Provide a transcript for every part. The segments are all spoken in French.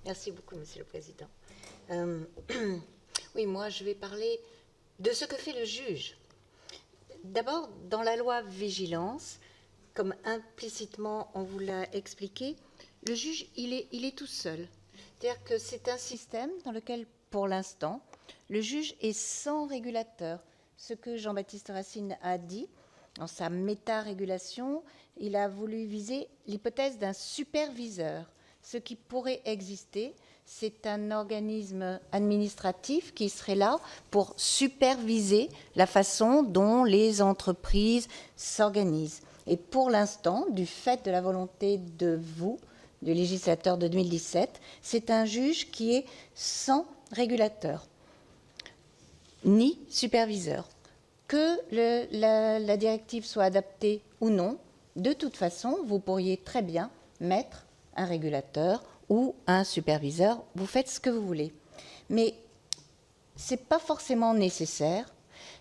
Merci beaucoup, Monsieur le Président. Euh, oui, moi, je vais parler de ce que fait le juge. D'abord, dans la loi Vigilance, comme implicitement on vous l'a expliqué, le juge, il est tout seul. C'est-à-dire que c'est un système dans lequel, pour l'instant, le juge est sans régulateur. Ce que Jean-Baptiste Racine a dit, dans sa méta-régulation, il a voulu viser l'hypothèse d'un superviseur. Ce qui pourrait exister, c'est un organisme administratif qui serait là pour superviser la façon dont les entreprises s'organisent. Et pour l'instant, du fait de la volonté de vous, du législateur de 2017, c'est un juge qui est sans régulateur, ni superviseur. Que la directive soit adaptée ou non, de toute façon, vous pourriez très bien mettre un régulateur ou un superviseur, vous faites ce que vous voulez. Mais ce n'est pas forcément nécessaire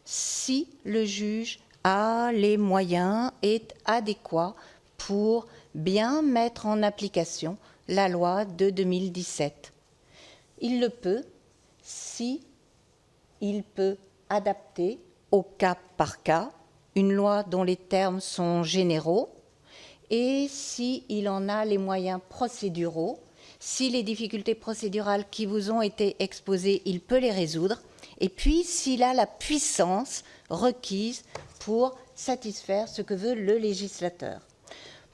si le juge a les moyens, est adéquat pour bien mettre en application la loi de 2017. Il le peut si il peut adapter au cas par cas une loi dont les termes sont généraux et s'il en a les moyens procéduraux, si les difficultés procédurales qui vous ont été exposées, il peut les résoudre, et puis s'il a la puissance requise pour satisfaire ce que veut le législateur.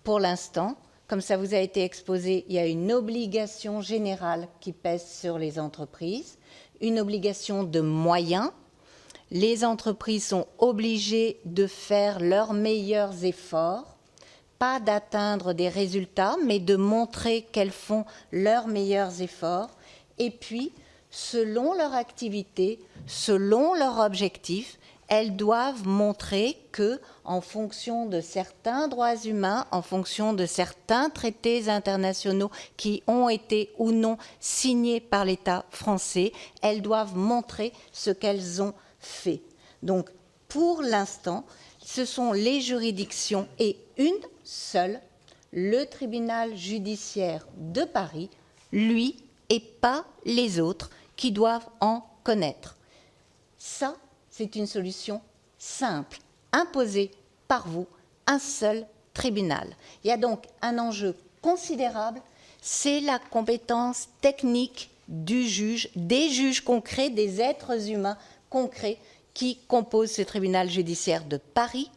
Pour l'instant, comme ça vous a été exposé, il y a une obligation générale qui pèse sur les entreprises, une obligation de moyens. Les entreprises sont obligées de faire leurs meilleurs efforts, pas d'atteindre des résultats, mais de montrer qu'elles font leurs meilleurs efforts. Et puis, selon leur activité, selon leur objectif, elles doivent montrer que, en fonction de certains droits humains, en fonction de certains traités internationaux qui ont été ou non signés par l'État français, elles doivent montrer ce qu'elles ont fait. Donc, pour l'instant, ce sont les juridictions et une seule, le tribunal judiciaire de Paris, lui, et pas les autres, qui doivent en connaître. Ça, c'est une solution simple, imposée par vous, un seul tribunal. Il y a donc un enjeu considérable, c'est la compétence technique du juge, des juges concrets, des êtres humains concrets qui composent ce tribunal judiciaire de Paris.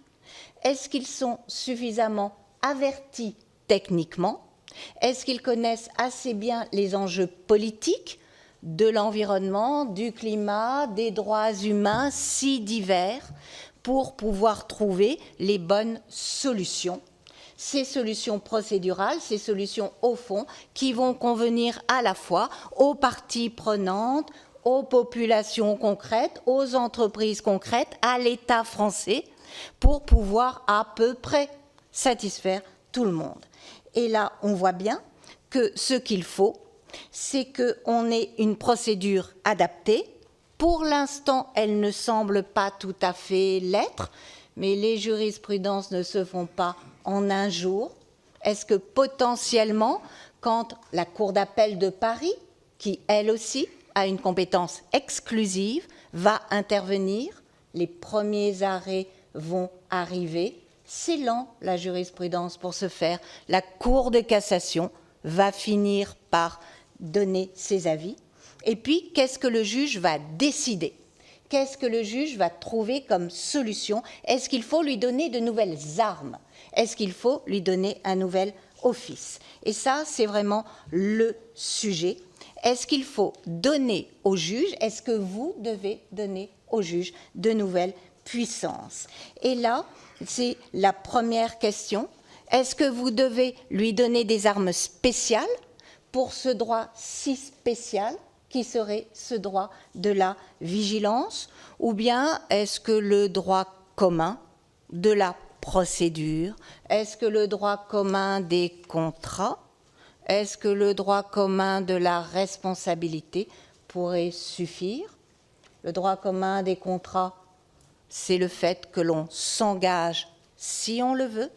Est-ce qu'ils sont suffisamment avertis techniquement? Est-ce qu'ils connaissent assez bien les enjeux politiques de l'environnement, du climat, des droits humains si divers pour pouvoir trouver les bonnes solutions? Ces solutions procédurales, ces solutions au fond qui vont convenir à la fois aux parties prenantes, aux populations concrètes, aux entreprises concrètes, à l'État français, pour pouvoir à peu près satisfaire tout le monde. Et là, on voit bien que ce qu'il faut, c'est qu'on ait une procédure adaptée. Pour l'instant, elle ne semble pas tout à fait l'être, mais les jurisprudences ne se font pas en un jour. Est-ce que potentiellement, quand la Cour d'appel de Paris, qui elle aussi a une compétence exclusive, va intervenir, les premiers arrêts vont arriver. C'est lent, la jurisprudence, pour ce faire. La Cour de cassation va finir par donner ses avis. Et puis, qu'est-ce que le juge va décider? Qu'est-ce que le juge va trouver comme solution? Est-ce qu'il faut lui donner de nouvelles armes? Est-ce qu'il faut lui donner un nouvel office? Et ça, c'est vraiment le sujet. Est-ce qu'il faut donner au juge, est-ce que vous devez donner au juge de nouvelles puissances? Et là, c'est la première question. Est-ce que vous devez lui donner des armes spéciales pour ce droit si spécial qui serait ce droit de la vigilance? Ou bien est-ce que le droit commun de la procédure, est-ce que le droit commun des contrats, est-ce que le droit commun de la responsabilité pourrait suffire? Le droit commun des contrats, c'est le fait que l'on s'engage si on le veut,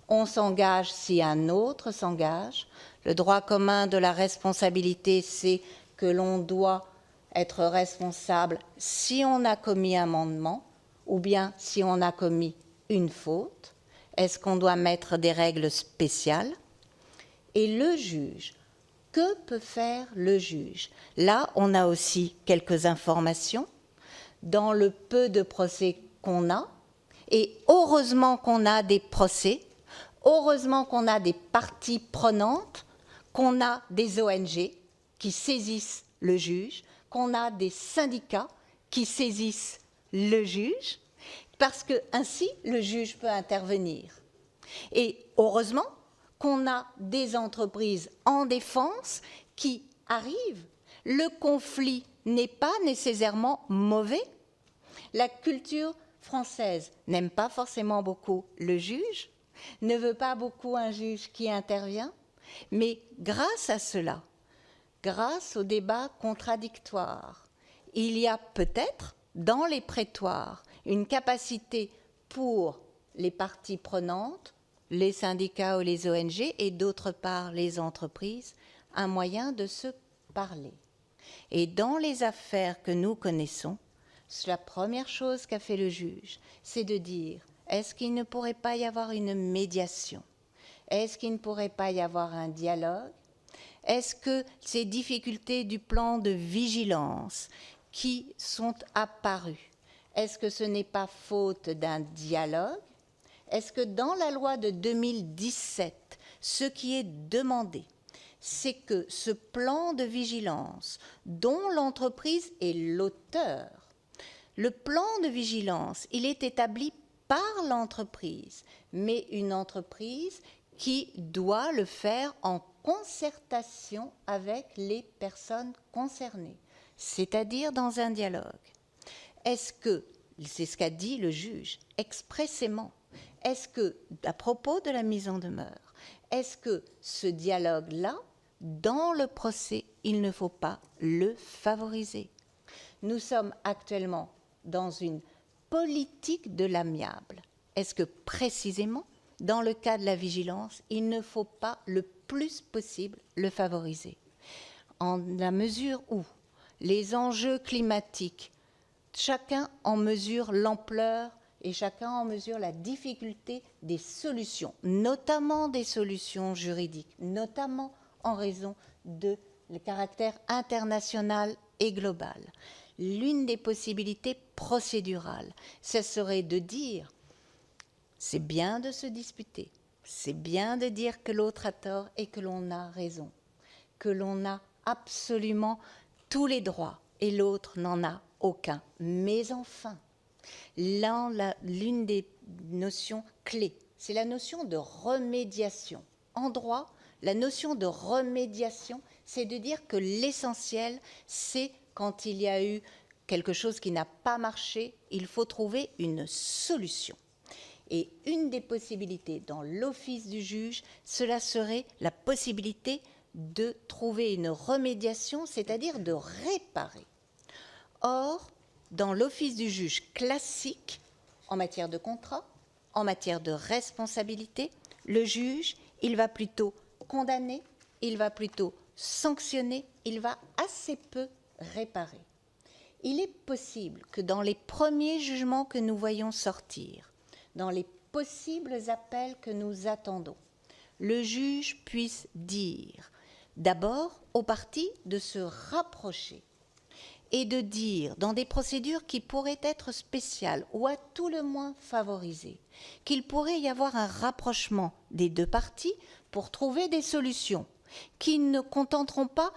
on s'engage si un autre s'engage. Le droit commun de la responsabilité, c'est que l'on doit être responsable si on a commis un mandement ou bien si on a commis une faute. Est-ce qu'on doit mettre des règles spéciales? Et le juge, que peut faire le juge? Là, on a aussi quelques informations dans le peu de procès qu'on a. Et heureusement qu'on a des procès, heureusement qu'on a des parties prenantes, qu'on a des ONG qui saisissent le juge, qu'on a des syndicats qui saisissent le juge, parce que ainsi le juge peut intervenir. Et heureusement qu'on a des entreprises en défense qui arrivent. Le conflit n'est pas nécessairement mauvais. La culture française n'aime pas forcément beaucoup le juge, ne veut pas beaucoup un juge qui intervient, mais grâce à cela, grâce au débat contradictoire, il y a peut-être dans les prétoires une capacité pour les parties prenantes, les syndicats ou les ONG, et d'autre part les entreprises, un moyen de se parler. Et dans les affaires que nous connaissons, la première chose qu'a fait le juge, c'est de dire, est-ce qu'il ne pourrait pas y avoir une médiation? Est-ce qu'il ne pourrait pas y avoir un dialogue? Est-ce que ces difficultés du plan de vigilance qui sont apparues, est-ce que ce n'est pas faute d'un dialogue? Est-ce que dans la loi de 2017, ce qui est demandé, c'est que ce plan de vigilance dont l'entreprise est l'auteur, le plan de vigilance, il est établi par l'entreprise, mais une entreprise qui doit le faire en concertation avec les personnes concernées, c'est-à-dire dans un dialogue. Est-ce que, c'est ce qu'a dit le juge expressément, est-ce que, à propos de la mise en demeure, est-ce que ce dialogue-là, dans le procès, il ne faut pas le favoriser? Nous sommes actuellement dans une politique de l'amiable. Est-ce que précisément, dans le cas de la vigilance, il ne faut pas le plus possible le favoriser? En la mesure où les enjeux climatiques, chacun en mesure l'ampleur et chacun en mesure la difficulté des solutions, notamment des solutions juridiques, notamment en raison de le caractère international et global. L'une des possibilités procédurales, ce serait de dire, c'est bien de se disputer, c'est bien de dire que l'autre a tort et que l'on a raison, que l'on a absolument tous les droits et l'autre n'en a aucun. Mais enfin, l'une des notions clés, c'est la notion de remédiation. En droit, la notion de remédiation, c'est de dire que l'essentiel, c'est quand il y a eu quelque chose qui n'a pas marché, il faut trouver une solution. Et une des possibilités dans l'office du juge, cela serait la possibilité de trouver une remédiation, c'est-à-dire de réparer. Or, dans l'office du juge classique, en matière de contrat, en matière de responsabilité, le juge, il va plutôt condamner, il va plutôt sanctionner, il va assez peu réparer. Il est possible que dans les premiers jugements que nous voyons sortir, dans les possibles appels que nous attendons, le juge puisse dire d'abord aux parties de se rapprocher et de dire, dans des procédures qui pourraient être spéciales ou à tout le moins favorisées, qu'il pourrait y avoir un rapprochement des deux parties pour trouver des solutions qui ne contenteront pas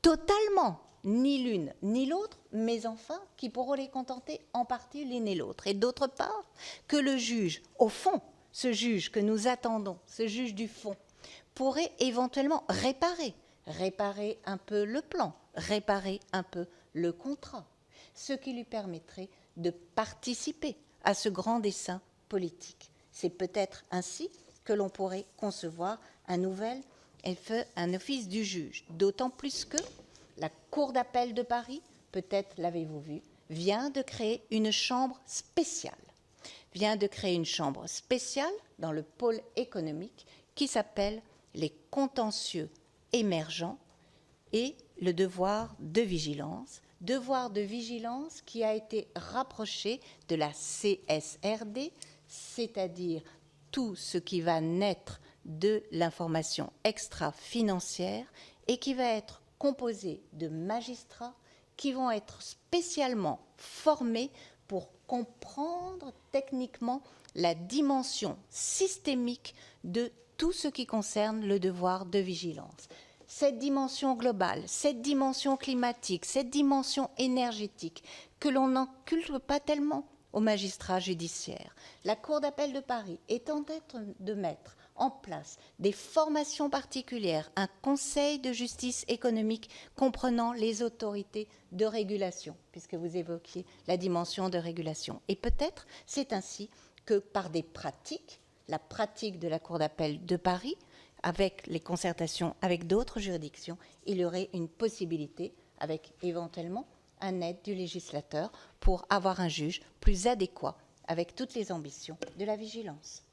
totalement ni l'une ni l'autre, mais enfin qui pourront les contenter en partie l'une et l'autre. Et d'autre part, que le juge, au fond, ce juge que nous attendons, ce juge du fond, pourrait éventuellement réparer un peu le plan, réparer un peu le contrat, ce qui lui permettrait de participer à ce grand dessein politique. C'est peut-être ainsi que l'on pourrait concevoir un office du juge, d'autant plus que la Cour d'appel de Paris, peut-être l'avez-vous vu, vient de créer une chambre spéciale, dans le pôle économique qui s'appelle les contentieux émergent et le devoir de vigilance. Devoir de vigilance qui a été rapproché de la CSRD, c'est-à-dire tout ce qui va naître de l'information extra-financière et qui va être composé de magistrats qui vont être spécialement formés pour comprendre techniquement la dimension systémique de tout ce qui concerne le devoir de vigilance. Cette dimension globale, cette dimension climatique, cette dimension énergétique, que l'on n'inculque pas tellement aux magistrats judiciaires. La Cour d'appel de Paris est en train de mettre en place des formations particulières, un conseil de justice économique comprenant les autorités de régulation, puisque vous évoquiez la dimension de régulation. Et peut-être c'est ainsi que par des pratiques, la pratique de la Cour d'appel de Paris, avec les concertations avec d'autres juridictions, il y aurait une possibilité, avec éventuellement un aide du législateur, pour avoir un juge plus adéquat avec toutes les ambitions de la vigilance.